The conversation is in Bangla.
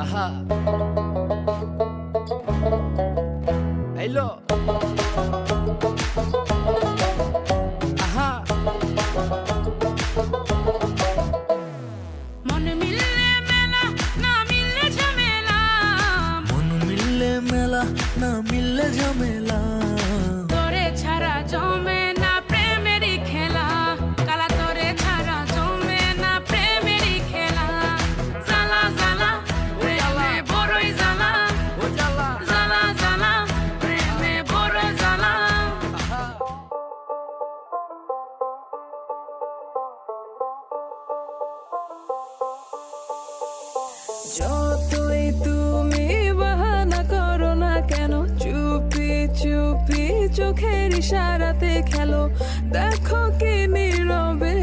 আহা আইলো আহা মন মিললে মেলা না মিললে ঝামেলা, মন মিললে মেলা না মিললে ঝামেলা, তোরে ছাড়া জমে না প্রেমেরই খেলা, কালা তোরে ছাড়া জমে না প্রেমেরই খেলা, জ্বালা জ্বালা প্রেমে বড়ই জ্বালা, ও জ্বালা জ্বালা জ্বালা প্রেমে বড় জ্বালা। আহা যতই তুমি বাহানা করো না কেন, চুপি চুপি চোখের ইশারাতে খেলো, দেখো কি নীরবে